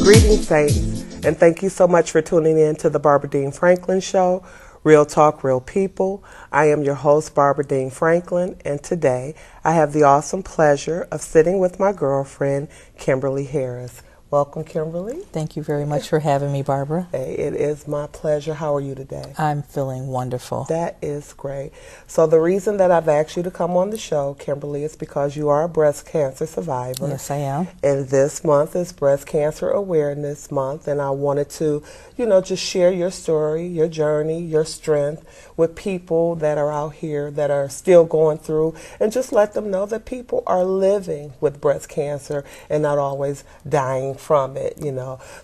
Greetings, Saints, and thank you so much for tuning in to the Barbara Dean Franklin Show, Real Talk, Real People. I am your host, Barbara Dean Franklin, and today I have the awesome pleasure of sitting with my girlfriend, Kimberley Harris. Welcome, Kimberley. Thank you very much for having me, Barbara. Hey, it is my pleasure. How are you today? I'm feeling wonderful. That is great. So the reason that I've asked you to come on the show, Kimberley, is because you are a breast cancer survivor. Yes, I am. And this month is Breast Cancer Awareness Month, and I wanted to, just share your story, your journey, your strength with people that are out here that are still going through, and just let them know that people are living with breast cancer and not always dying from it,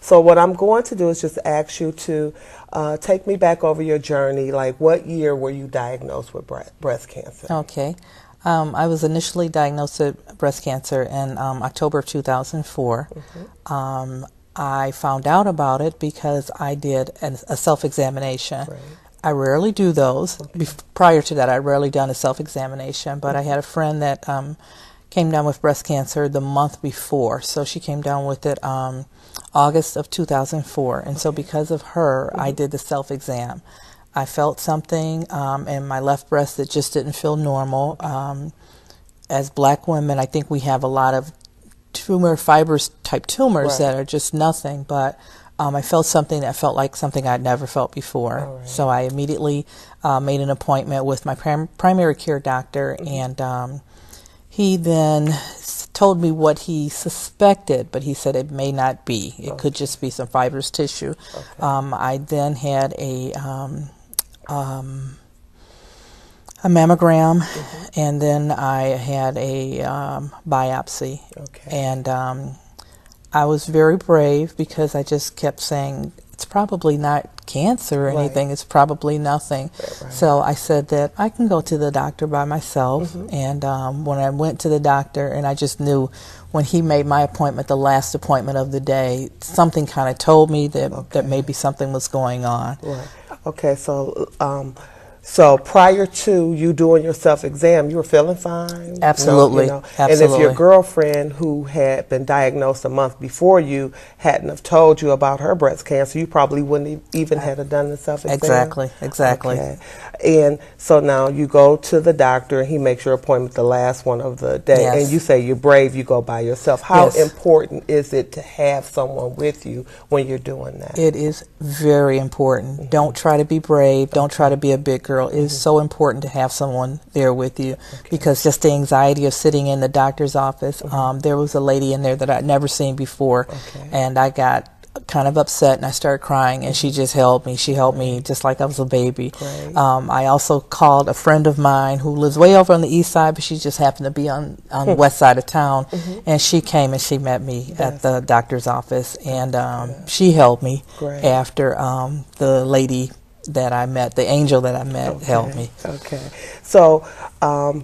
So what I'm going to do is just ask you to take me back over your journey. Like, what year were you diagnosed with breast cancer? Okay. I was initially diagnosed with breast cancer in October of 2004. Mm-hmm. I found out about it because I did a self-examination. Right. I rarely do those. Okay. Prior to that, I'd rarely done a self-examination, but I had a friend that came down with breast cancer the month before. So she came down with it August of 2004. And so because of her, I did the self-exam. I felt something in my left breast that just didn't feel normal. As black women, I think we have a lot of tumor fibers type tumors that are just nothing, but I felt something that felt like something I'd never felt before. Right. So I immediately made an appointment with my primary care doctor, and he then told me what he suspected, but he said it may not be. It could just be some fibrous tissue. Okay. I then had a mammogram, and then I had a biopsy. Okay. And I was very brave because I just kept saying, it's probably not cancer or anything, it's probably nothing. Right. So I said that I can go to the doctor by myself. And when I went to the doctor, and I just knew when he made my appointment, the last appointment of the day, something kind of told me that maybe something was going on. Right. Okay, so prior to you doing your self-exam, you were feeling fine? Absolutely. Absolutely. And if your girlfriend who had been diagnosed a month before you hadn't have told you about her breast cancer, you probably wouldn't even have done the self-exam? Exactly. Okay. And so now you go to the doctor, and he makes your appointment the last one of the day. Yes. And you say you're brave, you go by yourself. How important is it to have someone with you when you're doing that? It is very important. Don't try to be brave. Don't try to be a big girl. It is so important to have someone there with you, because just the anxiety of sitting in the doctor's office. There was a lady in there that I'd never seen before, and I got kind of upset, and I started crying, and she just held me. She held me just like I was a baby. I also called a friend of mine who lives way over on the east side, but she just happened to be on the west side of town, and she came and she met me at the doctor's office, and she held me after the lady that I met, the angel that I met, helped me. Okay. So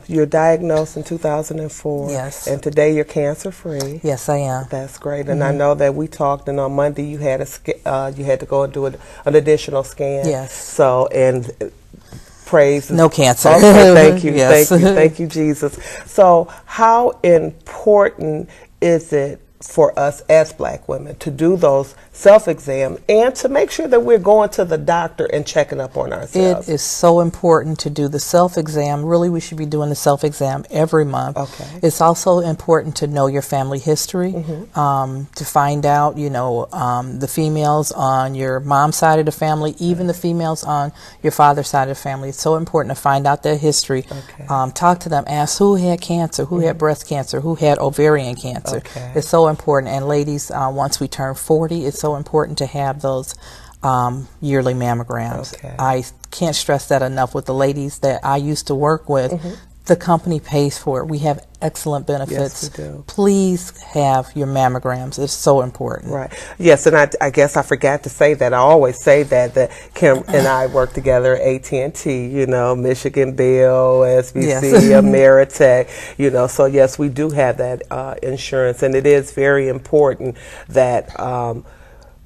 you're diagnosed in 2004. Yes. And today you're cancer-free. Yes, I am. That's great. And I know that we talked, and on Monday you had you had to go and do an additional scan. Yes. So, and praise. No cancer. Okay, thank you. Thank you, Jesus. So how important is it for us as black women to do those self-exam and to make sure that we're going to the doctor and checking up on ourselves? It is so important to do the self-exam. Really, we should be doing the self-exam every month. Okay. It's also important to know your family history, to find out, the females on your mom's side of the family, even the females on your father's side of the family. It's so important to find out their history. Talk to them. Ask who had cancer, who had breast cancer, who had ovarian cancer. It's so important. And ladies, once we turn 40, it's so important to have those yearly mammograms. I can't stress that enough. With the ladies that I used to work with, the company pays for it. We have excellent benefits. Yes, we do. Please have your mammograms. It's so important. Right. Yes, and I guess I forgot to say that. I always say that Kim and I work together at AT&T, Michigan Bell, SBC, Ameritech, so yes, we do have that insurance, and it is very important that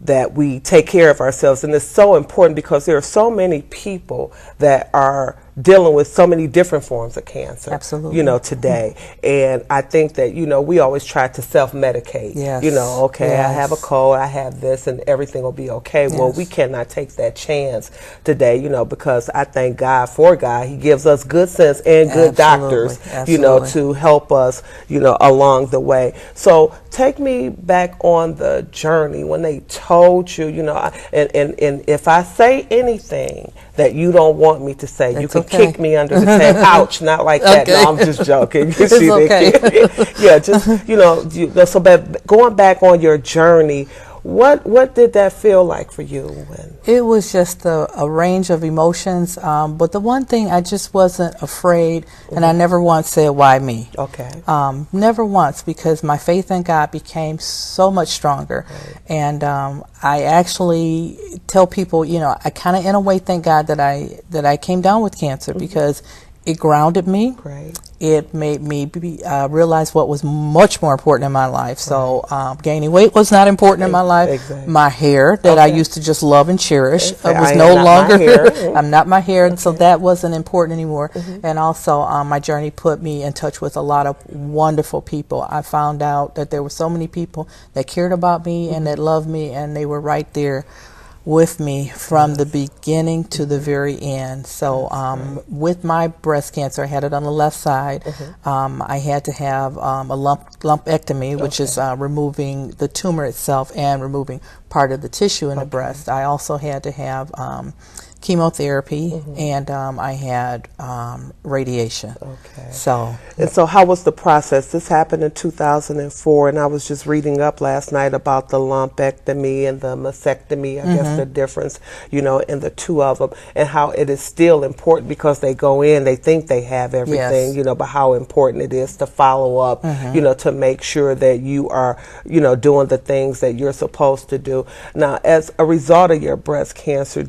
that we take care of ourselves. And it's so important because there are so many people that are dealing with so many different forms of cancer. Absolutely. You know, today. And I think that, you know, we always try to self-medicate. Yes. You know, okay, Yes. I have a cold, I have this, and everything will be okay. Well, Yes. we cannot take that chance today, you know, because I thank God for God. He gives us good sense and good doctors, you know, to help us, you know, along the way. So take me back on the journey when they told you, you know, and if I say anything that you don't want me to say, you can kick me under the table. Ouch, not like that. No, I'm just joking. You It's okay. Yeah, just, you know, so going back on your journey, what did that feel like for you? It was just a range of emotions, but the one thing, I just wasn't afraid, and I never once said, why me? Okay. Never once, because my faith in God became so much stronger. Right. And I actually tell people, you know, I kind of in a way thank God that I came down with cancer, because it grounded me. Great. It made me realize what was much more important in my life. So gaining weight was not important in my life. Exactly. My hair that I used to just love and cherish was no longer. I'm not my hair, so that wasn't important anymore. And also my journey put me in touch with a lot of wonderful people. I found out that there were so many people that cared about me and that loved me, and they were right there with me from the beginning to the very end. So with my breast cancer, I had it on the left side. I had to have a lumpectomy, which is removing the tumor itself and removing part of the tissue in the breast. I also had to have chemotherapy, and I had radiation. Okay. So how was the process? This happened in 2004, and I was just reading up last night about the lumpectomy and the mastectomy. I guess the difference, you know, in the two of them, and how it is still important, because they go in, they think they have everything, you know, but how important it is to follow up, you know, to make sure that you are, you know, doing the things that you're supposed to do. Now, as a result of your breast cancer,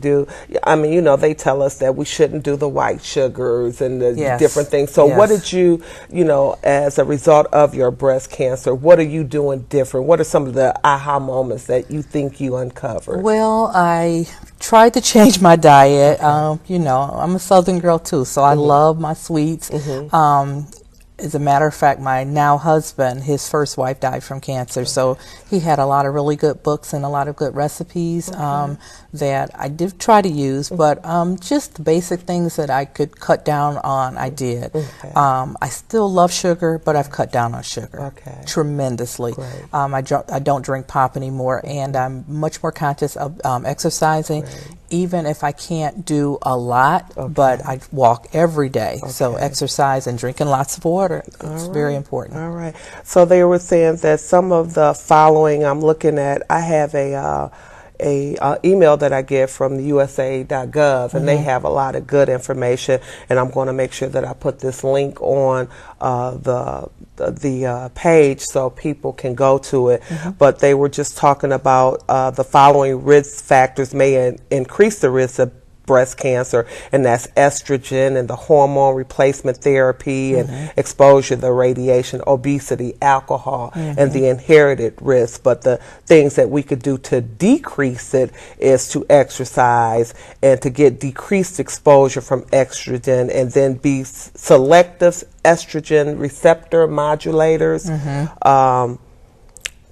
you know, they tell us that we shouldn't do the white sugars and the different things. So what did you know, as a result of your breast cancer, what are you doing different? What are some of the aha moments that you think you uncovered? Well, I tried to change my diet. You know, I'm a Southern girl too, so I love my sweets. As a matter of fact, my now husband, his first wife died from cancer, so he had a lot of really good books and a lot of good recipes that I did try to use, but just the basic things that I could cut down on, I did. I still love sugar, but I've cut down on sugar tremendously. I don't drink pop anymore, and I'm much more conscious of exercising, even if I can't do a lot, but I walk every day. So exercise and drinking lots of water, it's very important. All right. So they were saying that some of the following I'm looking at, I have a email that I get from the USA.gov, and they have a lot of good information, and I'm going to make sure that I put this link on the page so people can go to it. But they were just talking about the following risk factors may increase the risk of breast cancer, and that's estrogen and the hormone replacement therapy and exposure to radiation, obesity, alcohol, and the inherited risk. But the things that we could do to decrease it is to exercise and to get decreased exposure from estrogen, and then be selective estrogen receptor modulators.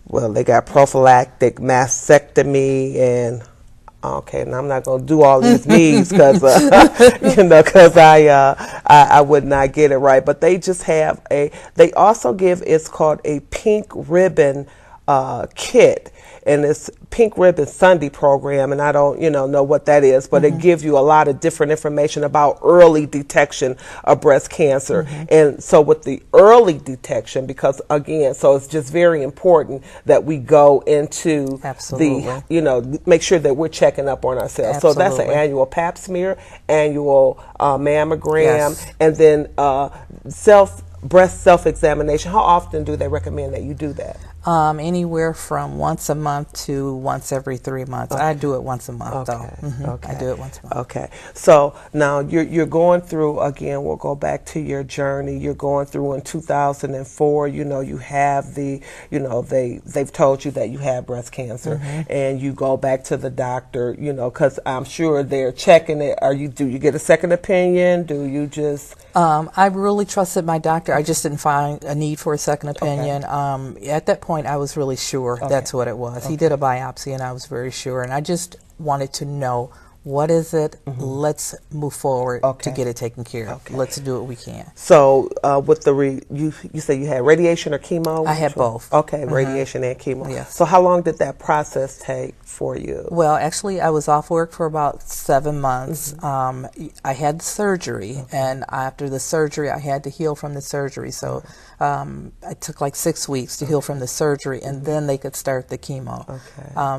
Well, they got prophylactic mastectomy and and I'm not going to do all these needs because you know, because I would not get it right. But they just have they also give, it's called a pink ribbon kit, and it's Pink Ribbon Sunday program, and I don't know what that is, but it gives you a lot of different information about early detection of breast cancer. And so with the early detection, because again, so it's just very important that we go into the, make sure that we're checking up on ourselves. So that's an annual pap smear, annual mammogram, and then breast self-examination. How often do they recommend that you do that? Anywhere from once a month to once every 3 months. I do it once a month, though. Okay. I do it once a month. Okay. So now you're going through, again, we'll go back to your journey. You're going through in 2004, you have they've told you that you have breast cancer, and you go back to the doctor, because I'm sure they're checking it. Do you get a second opinion? Do you just... I really trusted my doctor. I just didn't find a need for a second opinion. At that point, I was really sure that's what it was. He did a biopsy, and I was very sure. And I just wanted to know, what is it? Let's move forward to get it taken care of. Let's do what we can. So with you say you had radiation or chemo? I had both. Okay, radiation and chemo. Yes. So how long did that process take for you? Well, actually, I was off work for about 7 months. I had surgery, and after the surgery, I had to heal from the surgery. So it took like 6 weeks to heal from the surgery, and then they could start the chemo.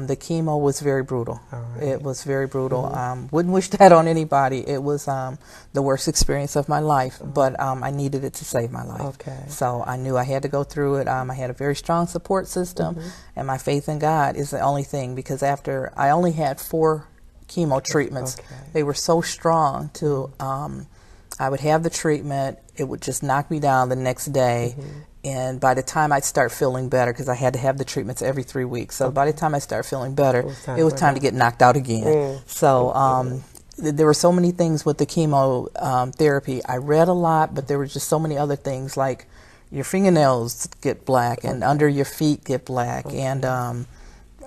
The chemo was very brutal. It was very brutal. Wouldn't wish that on anybody. It was the worst experience of my life, but I needed it to save my life. So I knew I had to go through it. I had a very strong support system, and my faith in God is the only thing, because after I only had 4 chemo treatments, they were so strong to I would have the treatment, it would just knock me down the next day, and by the time I'd start feeling better, because I had to have the treatments every 3 weeks, so by the time I start feeling better, it was time to get knocked out again. So there were so many things with the chemo therapy. I read a lot, but there were just so many other things, like your fingernails get black and under your feet get black, and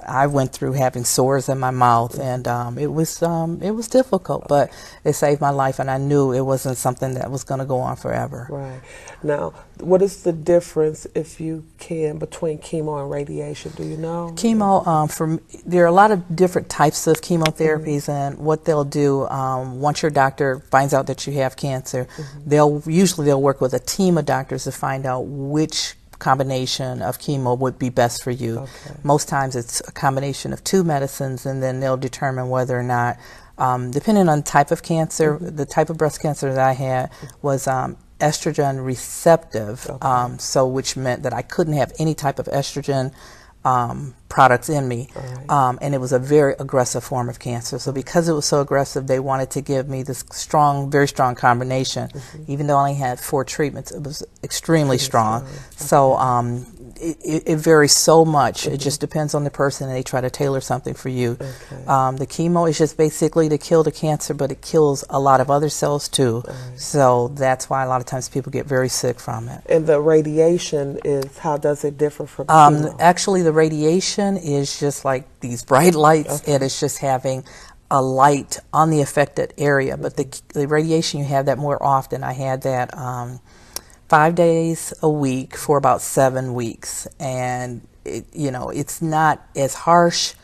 I went through having sores in my mouth, and it was difficult, but it saved my life, and I knew it wasn't something that was going to go on forever. Right. Now, what is the difference, if you can, between chemo and radiation? Do you know? Chemo, there are a lot of different types of chemotherapies, and what they'll do, once your doctor finds out that you have cancer, they'll work with a team of doctors to find out which combination of chemo would be best for you. Most times it's a combination of 2 medicines, and then they'll determine whether or not, depending on the type of cancer, the type of breast cancer that I had was estrogen receptive, so which meant that I couldn't have any type of estrogen products in me, and it was a very aggressive form of cancer. So because it was so aggressive, they wanted to give me this very strong combination. Even though I only had 4 treatments, it was extremely strong. So it varies so much. It just depends on the person, and they try to tailor something for you. The chemo is just basically to kill the cancer, but it kills a lot of other cells too. So that's why a lot of times people get very sick from it. And the radiation how does it differ from chemo? Actually, the radiation is just like these bright lights. It is just having a light on the affected area, but the radiation, you have that more often. I had that 5 days a week for about 7 weeks, and it's not as harsh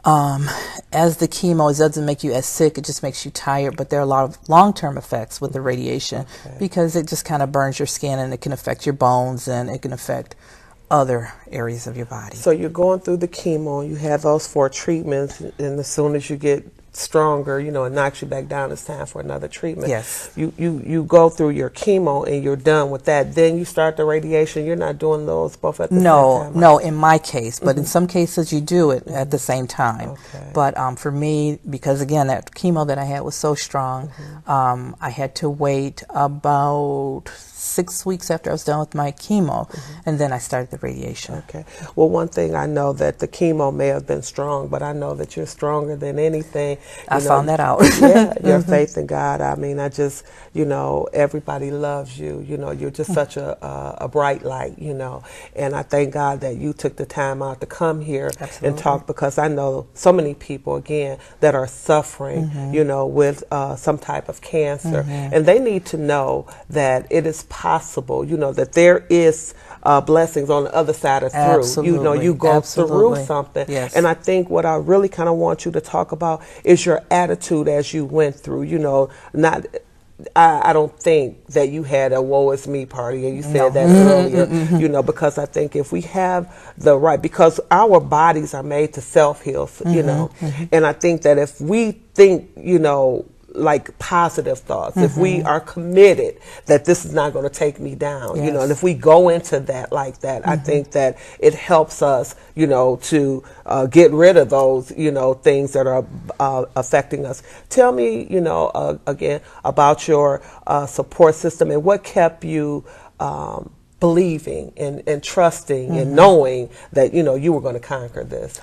as the chemo. It doesn't make you as sick, it just makes you tired, but there are a lot of long-term effects with the radiation, because it just kind of burns your skin, and it can affect your bones, and it can affect other areas of your body. So you're going through the chemo, you have those 4 treatments, and as soon as you get stronger, it knocks you back down, it's time for another treatment. Yes. You go through your chemo and you're done with that. Then you start the radiation. You're not doing those both at the same time? No, in my case. But in some cases you do it at the same time. But for me, because again, that chemo that I had was so strong, I had to wait about 6 weeks after I was done with my chemo, and then I started the radiation. Well, one thing I know, that the chemo may have been strong, but I know that you're stronger than anything. I found that out. Your faith in God. I mean, I just, everybody loves you. You're just such a bright light, and I thank God that you took the time out to come here and talk, because I know so many people, again, that are suffering, with some type of cancer, and they need to know that it is possible, that there is blessings on the other side of through. You go through something. And I think what I really kind of want you to talk about is your attitude as you went through. I don't think that you had a woe is me party, and you said that earlier, because I think if we have the right, because our bodies are made to self-heal, and I think that if we think, like positive thoughts, if we are committed that this is not going to take me down, you know, and if we go into that like that, I think that it helps us, you know, to get rid of those, you know, things that are affecting us. Tell me, you know, again, about your support system and what kept you believing and trusting and knowing that, you know, you were going to conquer this.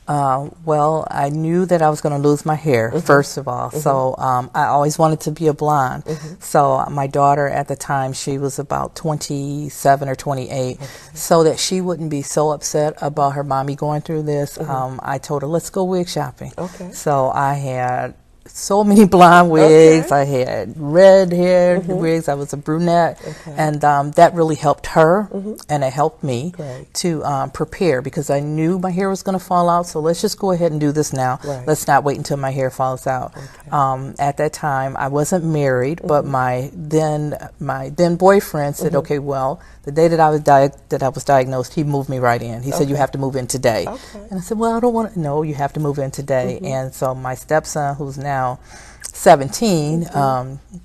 Well, I knew that I was going to lose my hair, first of all. So I always wanted to be a blonde. So my daughter at the time, she was about 27 or 28. So that she wouldn't be so upset about her mommy going through this, I told her, let's go wig shopping. So I had so many blonde wigs. I had red hair wigs. I was a brunette. And that really helped her, and it helped me to prepare, because I knew my hair was going to fall out. So let's just go ahead and do this now. Let's not wait until my hair falls out. At that time, I wasn't married, but my then boyfriend said, okay, well, the day that I was diagnosed, he moved me right in. He said, you have to move in today. And I said, well, I don't want to. No, you have to move in today. And so my stepson, who's now 17,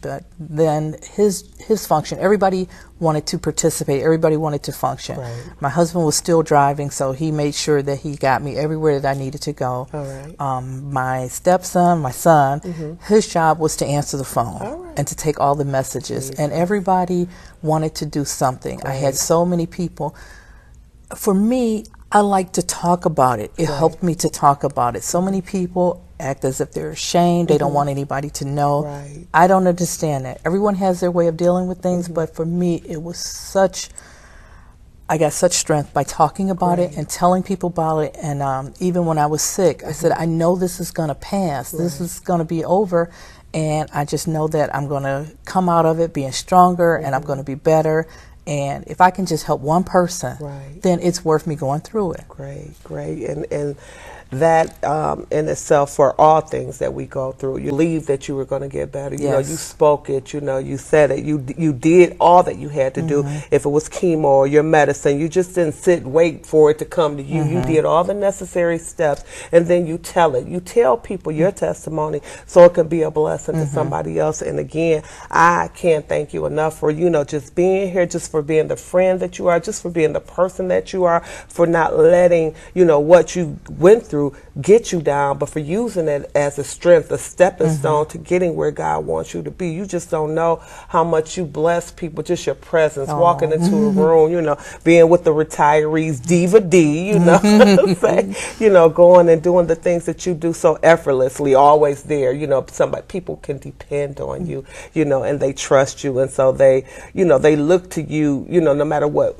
but then his function, everybody wanted to participate, everybody wanted to function. My husband was still driving, so he made sure that he got me everywhere that I needed to go. My stepson, my son, his job was to answer the phone and to take all the messages, and everybody wanted to do something. I had so many people. For me, I like to talk about it. It helped me to talk about it. So many people act as if they're ashamed. They don't want anybody to know. I don't understand that. Everyone has their way of dealing with things, but for me, it was I got such strength by talking about it and telling people about it. And even when I was sick, I said, I know this is going to pass. This is going to be over. And I just know that I'm going to come out of it being stronger, and I'm going to be better. And if I can just help one person, then it's worth me going through it. Great. And that in itself, for all things that we go through, you believed that you were going to get better. You know, you spoke it, you know, you said it, you did all that you had to do. If it was chemo or your medicine, you just didn't sit and wait for it to come to you. You did all the necessary steps, and then you tell it. You tell people your testimony so it can be a blessing to somebody else. And again, I can't thank you enough for, you know, just being here, just for being the friend that you are, just for being the person that you are, for not letting, you know, what you went through get you down, but for using it as a strength, a stepping stone to getting where God wants you to be. You just don't know how much you bless people, just your presence, walking into a room, you know, being with the retirees, Diva D, you know, you know, going and doing the things that you do so effortlessly, always there, you know, people can depend on you, you know, and they trust you, and so they, you know, they look to you, you know, no matter what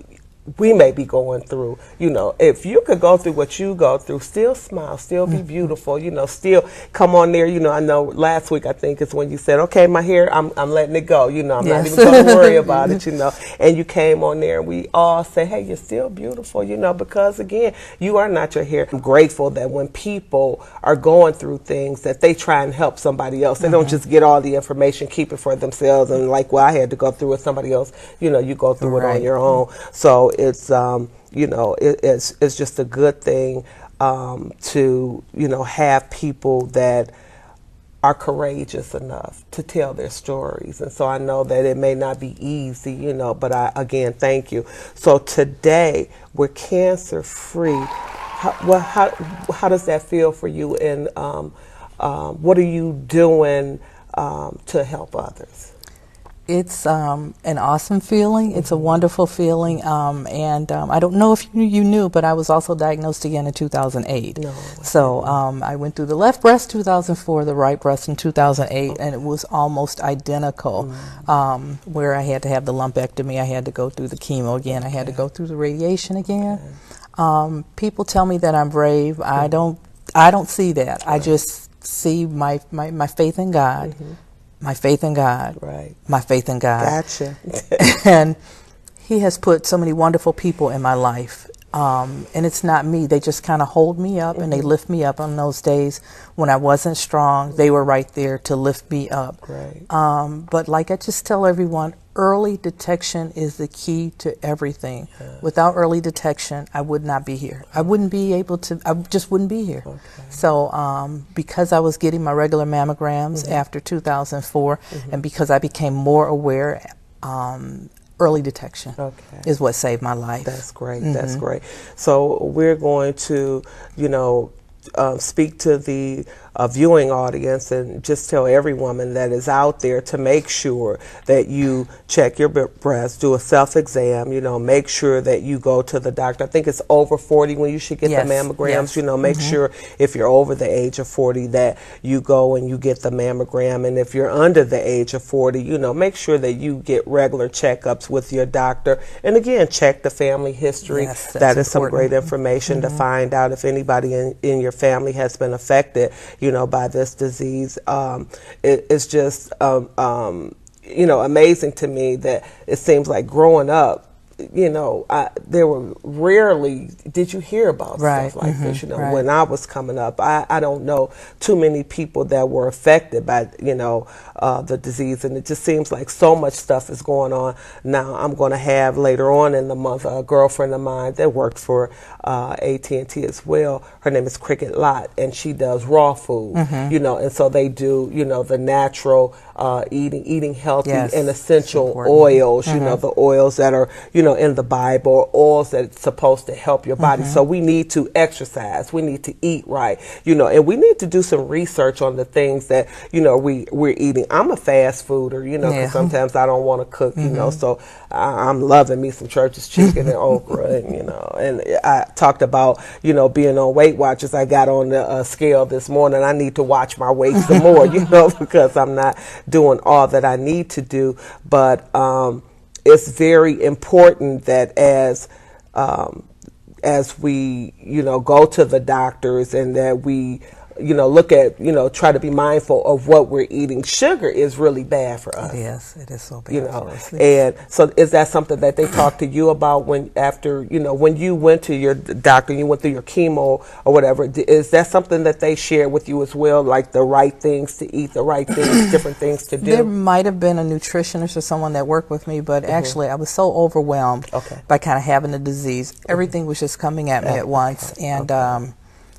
we may be going through. You know, if you could go through what you go through, still smile, still be beautiful, you know, still come on there. You know, I know last week, I think is when you said, okay, my hair, I'm letting it go, you know, I'm not even going to worry about it, you know, and you came on there and we all say, hey, you're still beautiful, you know, because again, you are not your hair. I'm grateful that when people are going through things, that they try and help somebody else. They don't just get all the information, keep it for themselves, and like, well, I had to go through it, somebody else, you know, you go through it on your own. So it's, you know, it's just a good thing to, you know, have people that are courageous enough to tell their stories. And so I know that it may not be easy, you know, but I, again, thank you. So today, we're cancer free. How does that feel for you? And what are you doing to help others? It's an awesome feeling. It's a wonderful feeling. And I don't know if you knew, but I was also diagnosed again in 2008. No. So I went through the left breast 2004, the right breast in 2008, and it was almost identical. Where I had to have the lumpectomy, I had to go through the chemo again, I had to go through the radiation again. People tell me that I'm brave. I don't see that. I just see my faith in God. My faith in God. My faith in God. Gotcha. And He has put so many wonderful people in my life. And it's not me. They just kind of hold me up and they lift me up on those days when I wasn't strong. They were right there to lift me up. Right. But like I just tell everyone, early detection is the key to everything. Yes. Without early detection, I would not be here. I wouldn't be able to, I just wouldn't be here. Okay. So because I was getting my regular mammograms after 2004 and because I became more aware, early detection is what saved my life. That's great. That's great. So we're going to, speak to the viewing audience and just tell every woman that is out there to make sure that you check your breast, do a self-exam, make sure that you go to the doctor. I think it's over 40 when you should get the mammograms. Make sure if you're over the age of 40 that you go and you get the mammogram. And if you're under the age of 40, make sure that you get regular checkups with your doctor. And again, check the family history. Yes, that is some great information to find out if anybody in your family has been affected, by this disease. It's just, amazing to me that it seems like growing up, there were rarely did you hear about stuff like this. When I was coming up, I don't know too many people that were affected by, the disease. And it just seems like so much stuff is going on. Now, I'm going to have later on in the month a girlfriend of mine that worked for AT&T as well. Her name is Cricket Lot, and she does raw food, and so they do, the natural eating healthy and essential oils, the oils that are, in the Bible, oils that's supposed to help your body. So we need to exercise, we need to eat right, and we need to do some research on the things that, we're eating. I'm a fast fooder, because sometimes I don't want to cook, so I'm loving me some Church's chicken and okra, and I talked about, being on Weight Watchers. I got on the scale this morning. I need to watch my weight some more, because I'm not doing all that I need to do. But it's very important that as we, go to the doctors and that we, look at, try to be mindful of what we're eating. Sugar is really bad for us. Yes, it is so bad for us. And so is that something that they talk to you about when you went to your doctor, you went through your chemo or whatever, is that something that they share with you as well, like the right things to eat, the right things, different things to do? There might have been a nutritionist or someone that worked with me, but actually I was so overwhelmed by kind of having the disease. Everything was just coming at me at once. And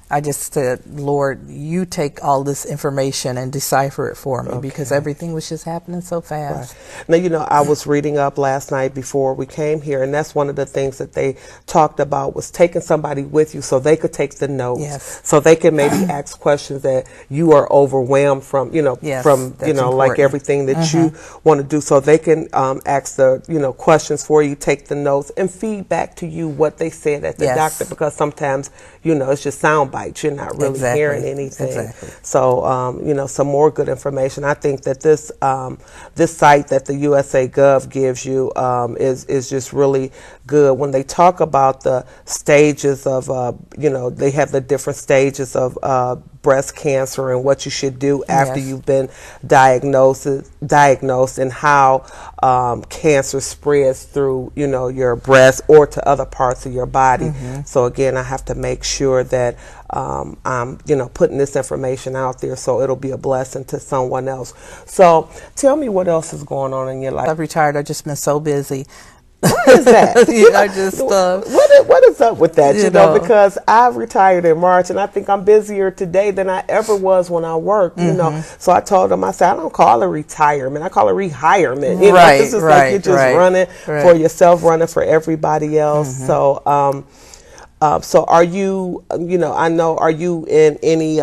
I just said, Lord, you take all this information and decipher it for me, because everything was just happening so fast. Right. Now, I was reading up last night before we came here, and that's one of the things that they talked about was taking somebody with you so they could take the notes, so they can maybe ask questions that you are overwhelmed from, like everything that you want to do, so they can ask the, questions for you, take the notes, and feed back to you what they said at the doctor, because sometimes, it's just sound bites. You're not really hearing anything. So, some more good information. I think that this this site that the USA Gov gives you is just really good. When they talk about the stages of, they have the different stages of breast cancer and what you should do after you've been diagnosed, and how cancer spreads through, your breast or to other parts of your body. So again, I have to make sure that I'm, putting this information out there so it'll be a blessing to someone else. So tell me what else is going on in your life. I've retired. I've just been so busy. What is that? I just what is up with that? Because I retired in March, and I think I'm busier today than I ever was when I worked. So I told them, I said, I don't call it retirement, I call it rehirement. This is like you're just running for yourself, running for everybody else. So, so are you? Are you in any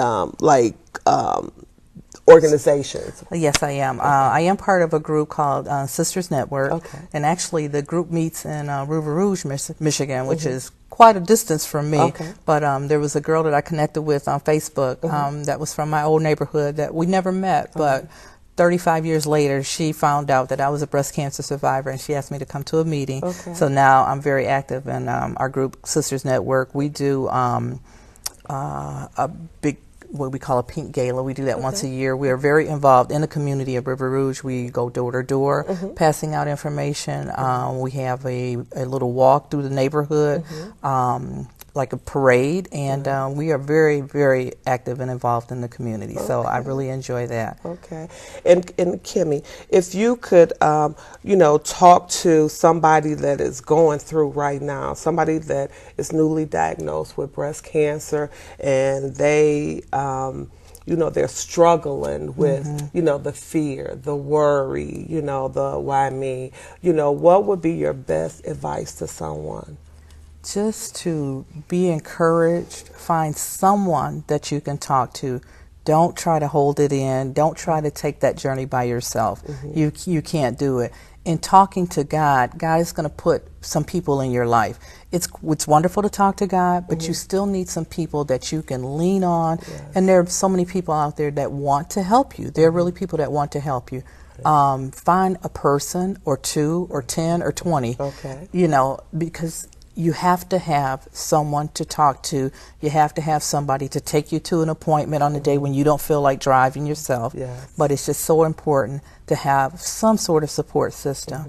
organizations? Yes, I am. I am part of a group called Sisters Network, and actually the group meets in River Rouge, Michigan, which is quite a distance from me. But there was a girl that I connected with on Facebook that was from my old neighborhood that we never met, but 35 years later, she found out that I was a breast cancer survivor, and she asked me to come to a meeting. So now I'm very active in our group, Sisters Network. We do a big what we call a pink gala. We do that once a year. We are very involved in the community of River Rouge. We go door to door, passing out information. We have a little walk through the neighborhood, like a parade, and we are very, very active and involved in the community. So I really enjoy that. Okay. And Kimmy, if you could, talk to somebody that is going through right now, somebody that is newly diagnosed with breast cancer, and they, they're struggling with, the fear, the worry, the why me, what would be your best advice to someone? Just to be encouraged, find someone that you can talk to. Don't try to hold it in. Don't try to take that journey by yourself. You can't do it. In talking to God, God is going to put some people in your life. It's wonderful to talk to God, but you still need some people that you can lean on. And there are so many people out there that want to help you. There are really people that want to help you. Find a person or 2 or 10 or 20, because you have to have someone to talk to. You have to have somebody to take you to an appointment on the day when you don't feel like driving yourself. But it's just so important to have some sort of support system.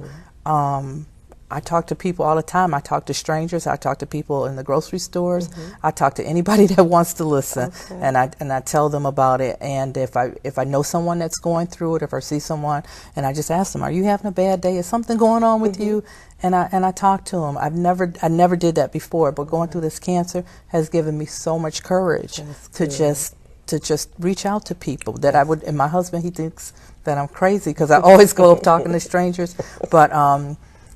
I talk to people all the time. I talk to strangers. I talk to people in the grocery stores. I talk to anybody that wants to listen, and I tell them about it. And if I know someone that's going through it, if I see someone, and I just ask them, "Are you having a bad day? Is something going on with you?" And I talk to them. I never did that before, but going through this cancer has given me so much courage to just reach out to people that I would. And my husband, he thinks that I'm crazy because I always go up talking to strangers, but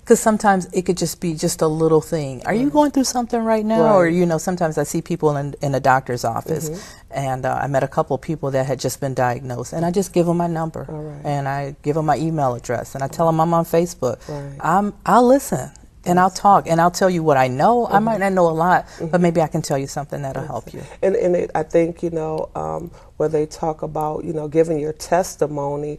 because sometimes it could just be just a little thing. Are you going through something right now? Or, sometimes I see people in a doctor's office, and I met a couple of people that had just been diagnosed, and I just give them my number, and I give them my email address, and I tell them I'm on Facebook. I'll listen, and I'll talk, and I'll tell you what I know. I might not know a lot, but maybe I can tell you something that'll help you. And I think, where they talk about, giving your testimony,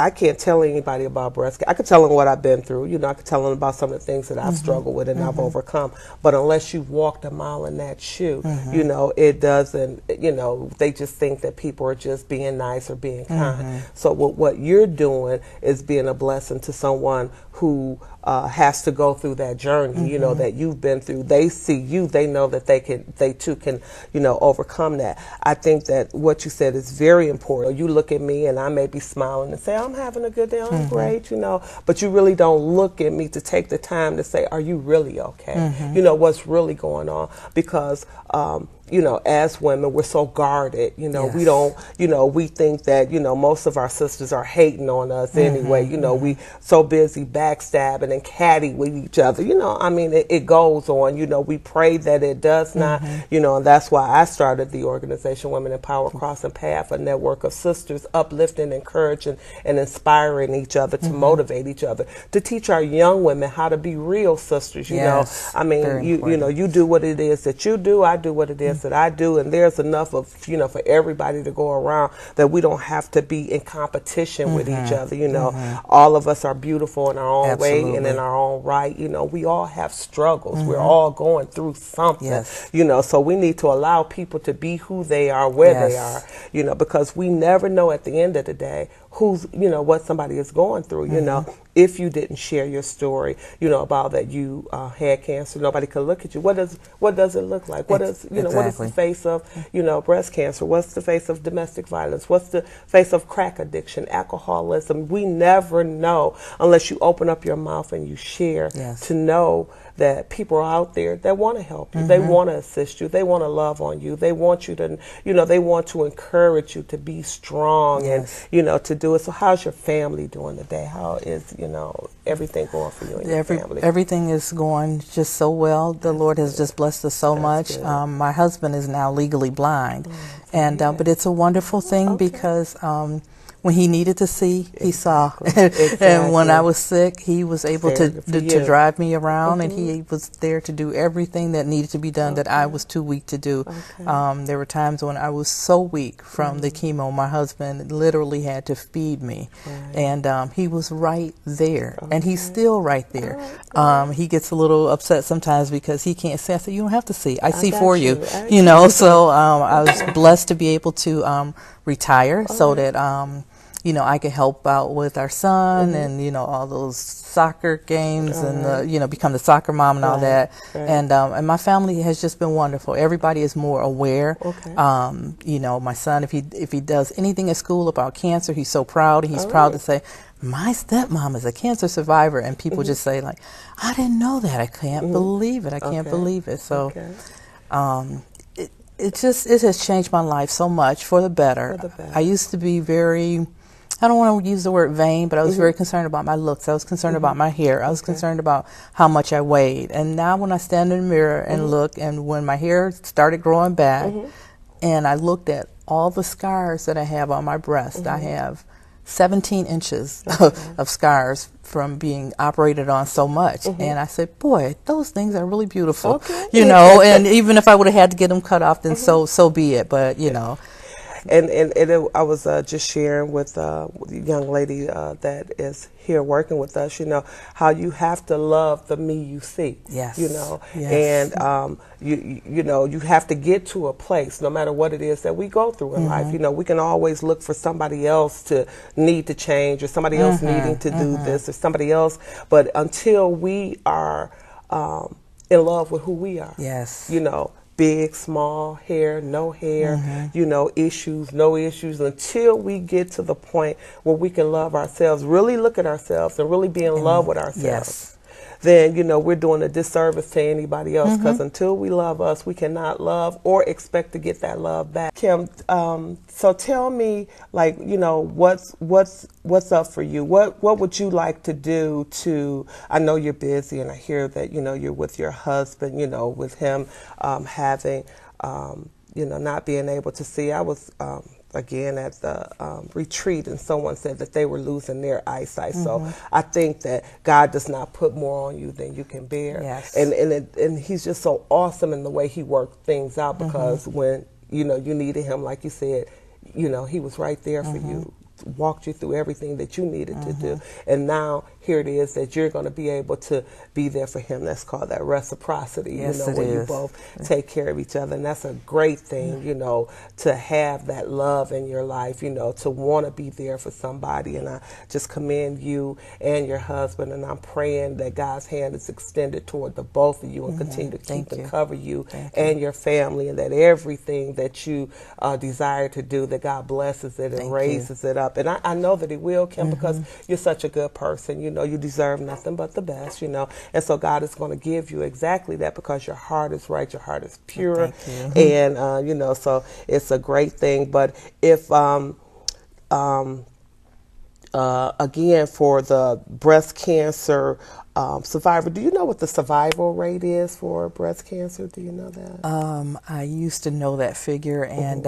I can't tell anybody about breast cancer. I could tell them what I've been through. I could tell them about some of the things that I've struggled with and I've overcome. But unless you've walked a mile in that shoe, it doesn't, they just think that people are just being nice or being kind. So what you're doing is being a blessing to someone who has to go through that journey, that you've been through. They see you, they know that they too can, overcome that. I think that what you said is very important. You look at me and I may be smiling and say, I'm having a good day, I'm great, but you really don't look at me to take the time to say, are you really okay? What's really going on? Because, as women, we're so guarded, we don't, we think that, most of our sisters are hating on us anyway, we so busy backstabbing and catty with each other, it goes on, we pray that it does not, and that's why I started the organization Women in Power Crossing Path, a network of sisters uplifting, encouraging, and inspiring each other to motivate each other, to teach our young women how to be real sisters, you do what it is that you do, I do what it is that I do, and there's enough of, for everybody to go around that we don't have to be in competition with each other, all of us are beautiful in our own way and in our own right, we all have struggles, we're all going through something, so we need to allow people to be who they are, where they are, because we never know at the end of the day who's, what somebody is going through, if you didn't share your story, about that you had cancer, nobody could look at you. What does it look like? What is, what is the face of, breast cancer? What's the face of domestic violence? What's the face of crack addiction, alcoholism? We never know unless you open up your mouth and you share to know that people are out there that want to help you. They want to assist you. They want to love on you. They want you to, they want to encourage you to be strong and, to do it. So how's your family doing today? How is, everything going for you and your family? Everything is going just so well. The Lord has just blessed us so much. My husband is now legally blind. And but it's a wonderful thing because when when he needed to see, he saw. Exactly. And when I was sick, he was able to to drive me around, and he was there to do everything that needed to be done that I was too weak to do. There were times when I was so weak from the chemo, my husband literally had to feed me, and he was right there, and he's still right there. He gets a little upset sometimes because he can't see. I said, you don't have to see. I see for you, you know. So I was blessed to be able to retire so that you know, I could help out with our son and, you know, all those soccer games and, you know, become the soccer mom and all that. And my family has just been wonderful. Everybody is more aware. You know, my son, if he does anything at school about cancer, he's so proud. He's proud to say, my stepmom is a cancer survivor. And people just say, like, I didn't know that. I can't believe it. I can't believe it. So it has changed my life so much for the better. I used to be very, I don't want to use the word vain, but I was very concerned about my looks. I was concerned about my hair. I was concerned about how much I weighed. And now when I stand in the mirror and look, and when my hair started growing back, and I looked at all the scars that I have on my breast, I have 17 inches of scars from being operated on so much. And I said, boy, those things are really beautiful, you know, and even if I would have had to get them cut off, then so be it. But, you know. And I was just sharing with the young lady that is here working with us, you know, how you have to love the me you see, you know, and you know, you have to get to a place, no matter what it is that we go through in life. You know, we can always look for somebody else to need to change, or somebody else needing to do this, or somebody else, but until we are in love with who we are, you know, big, small, hair, no hair, you know, issues, no issues, until we get to the point where we can love ourselves, really look at ourselves and really be in love with ourselves. Then, you know, we're doing a disservice to anybody else, because until we love us, we cannot love or expect to get that love back. Kim, so tell me, like, you know, what's up for you? What would you like to do to, I know you're busy, and I hear that, you know, you're with your husband, you know, with him having, you know, not being able to see. I was again at the retreat, and someone said that they were losing their eyesight. So I think that God does not put more on you than you can bear. And he's just so awesome in the way he worked things out, because when, you know, you needed him, like you said, you know, he was right there for you, walked you through everything that you needed to do. And now here it is that you're going to be able to be there for him. That's called that reciprocity, you know, when you both take care of each other. And that's a great thing, you know, to have that love in your life, you know, to want to be there for somebody. And I just commend you and your husband, and I'm praying that God's hand is extended toward the both of you, and continue to keep and cover you and your family, and that everything that you desire to do, that God blesses it and raises it up. And I know that he will, Kim, because you're such a good person. You know, you deserve nothing but the best, you know. And so God is going to give you exactly that, because your heart is right, your heart is pure. And, you know, so it's a great thing. But if, again, for the breast cancer survivor, do you know what the survival rate is for breast cancer? Do you know that? I used to know that figure, and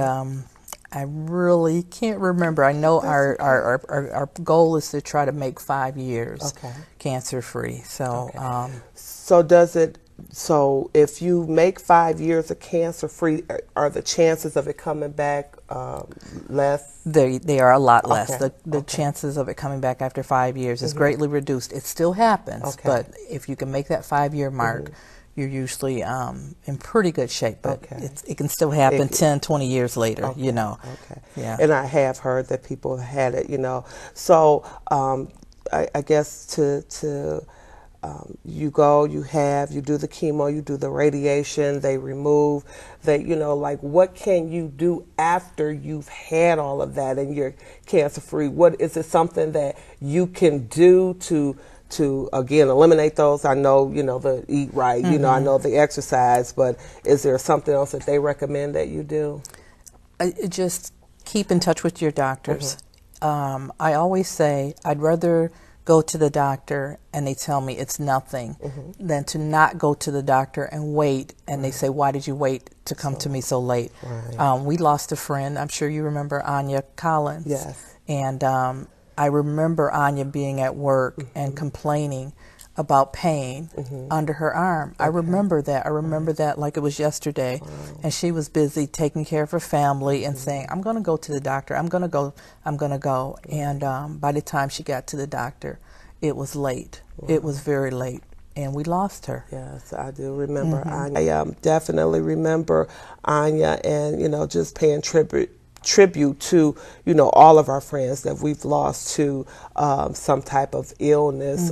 I really can't remember. I know our goal is to try to make 5 years cancer free. So so does it? So if you make 5 years of cancer free, are the chances of it coming back less? They are a lot less. The chances of it coming back after 5 years is greatly reduced. It still happens, but if you can make that 5 year mark, you're usually in pretty good shape, but it can still happen 10, 20 years later, you know. And I have heard that people had it, you know. So I guess to you go, you do the chemo, you do the radiation, they remove, you know, like, what can you do after you've had all of that and you're cancer free? What is it, something that you can do to again eliminate those? I know, you know, the eat right, you know, I know the exercise, but is there something else that they recommend that you do? Just keep in touch with your doctors. I always say I'd rather go to the doctor and they tell me it's nothing than to not go to the doctor and wait, and they say, why did you wait to come to me so late? We lost a friend. I'm sure you remember Anya Collins. And I remember Anya being at work and complaining about pain under her arm. I remember that. I remember that like it was yesterday. And she was busy taking care of her family and saying, I'm going to go to the doctor. I'm going to go. I'm going to go. And by the time she got to the doctor, it was late. It was very late. And we lost her. Yes, I do remember Anya. I definitely remember Anya, and, you know, just paying tribute to, you know, all of our friends that we've lost to some type of illness.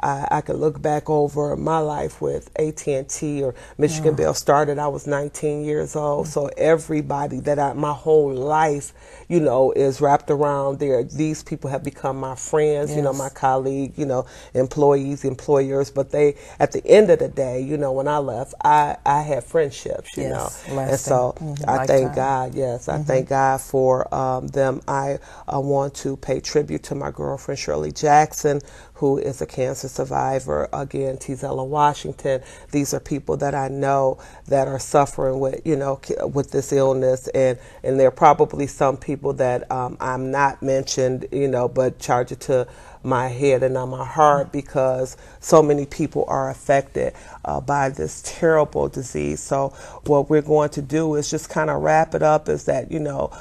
I could look back over my life with AT&T or Michigan Bell started. I was 19 years old. So everybody that my whole life, you know, is wrapped around there. These people have become my friends, you know, my colleague, you know, employees, employers. But they, at the end of the day, you know, when I left, I had friendships, you know. And so I thank God, I thank God for them. I want to pay tribute to my girlfriend, Shirley Jackson, who is a cancer survivor. Again, Tizella Washington. These are people that I know that are suffering with, you know, with this illness, and there are probably some people that I'm not mentioned, you know, but charge it to my head and on my heart, because so many people are affected by this terrible disease. So what we're going to do is just kind of wrap it up, is that, you know,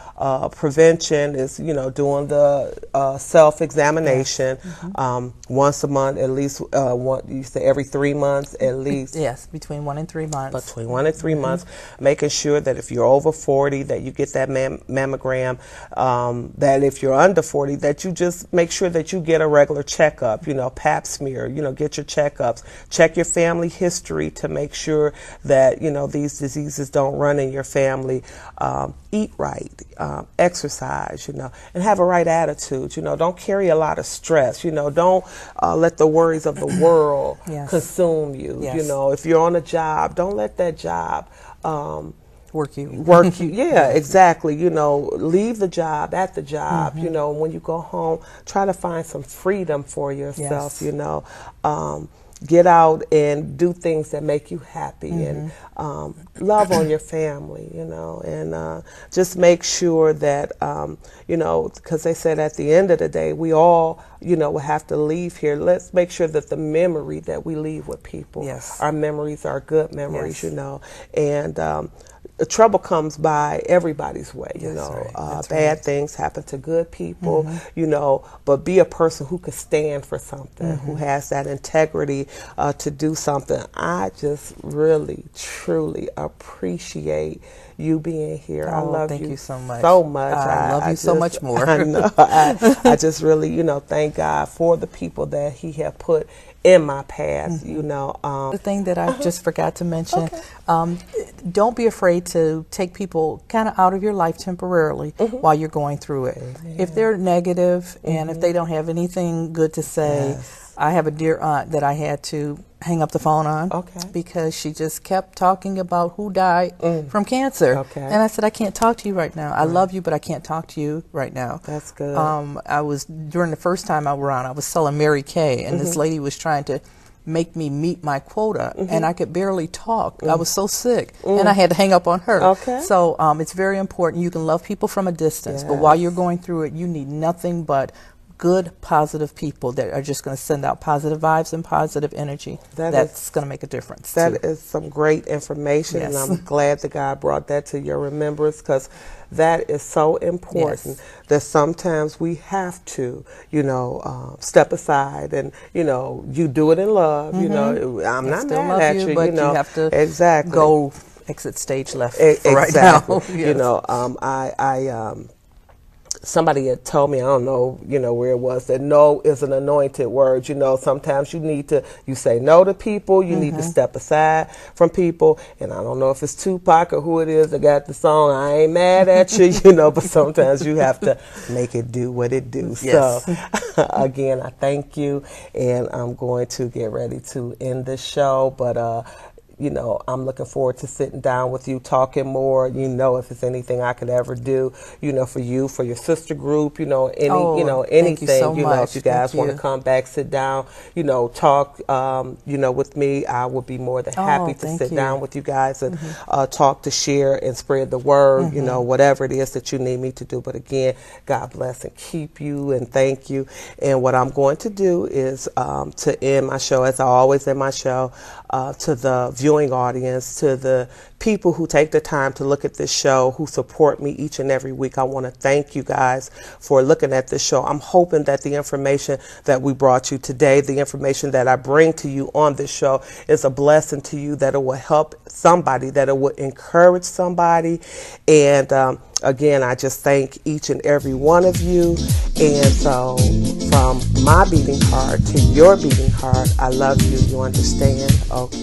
prevention is, you know, doing the self-examination once a month, at least, you say every 3 months at least. Yes, between 1 and 3 months. Between 1 and 3 months, making sure that if you're over 40, that you get that mammogram, that if you're under 40, that you just make sure that you get a regular checkup, you know, pap smear, you know, get your checkups, check your family history to make sure that, you know, these diseases don't run in your family. Eat right, exercise, you know, and have a right attitude, you know, don't carry a lot of stress, you know, don't let the worries of the world consume you, you know, if you're on a job, don't let that job work you. Yeah, exactly. You know, leave the job at the job. You know, when you go home, try to find some freedom for yourself. You know, get out and do things that make you happy, and love on your family. You know, and just make sure that you know, because they said at the end of the day, we all, you know, will have to leave here. Let's make sure that the memory that we leave with people, our memories are good memories. You know, and the trouble comes by everybody's way, you know. Bad things happen to good people, you know, but be a person who could stand for something, who has that integrity to do something. I just really, truly appreciate you being here. I love you so much. So much. I love you so much more. I know. I just really, you know, thank God for the people that He had put in my path, you know. The thing that I just forgot to mention, don't be afraid to take people kind of out of your life temporarily while you're going through it. If they're negative and if they don't have anything good to say, I have a dear aunt that I had to hang up the phone on because she just kept talking about who died from cancer. And I said, I can't talk to you right now. I love you, but I can't talk to you right now. That's good. I was, during the first time I was around, I was selling Mary Kay, and this lady was trying to make me meet my quota, and I could barely talk. I was so sick, and I had to hang up on her. So it's very important. You can love people from a distance, but while you're going through it, you need nothing but good, positive people that are just going to send out positive vibes and positive energy. That's going to make a difference. That is some great information, and I'm glad that God brought that to your remembrance, because that is so important that sometimes we have to, you know, step aside, and, you know, you do it in love. You know, I'm not mad at you, but you know. You have to go exit stage left right now. You know, somebody had told me, I don't know, you know, where it was, that no is an anointed word. You know, sometimes you need to, you say no to people, you need to step aside from people. And I don't know if it's Tupac or who it is that got the song, I ain't mad at you, you know, but sometimes you have to make it do what it do. So again, I thank you, and I'm going to get ready to end the show, but I'm looking forward to sitting down with you, talking more. If it's anything I could ever do, for you, for your sister group, anything, thank you so much. if you guys Thank want you. to come back, sit down, talk, with me, I would be more than happy to thank sit you. down with you guys and talk, to share and spread the word, whatever it is that you need me to do. But again, God bless and keep you, and thank you. And what I'm going to do is to end my show, as I always end my show, to the viewing audience, to the people who take the time to look at this show, who support me each and every week. I want to thank you guys for looking at this show. I'm hoping that the information that we brought you today, the information that I bring to you on this show, is a blessing to you, that it will help somebody, that it will encourage somebody. And again, I just thank each and every one of you. And so from my beating heart to your beating heart, I love you. You understand? Okay.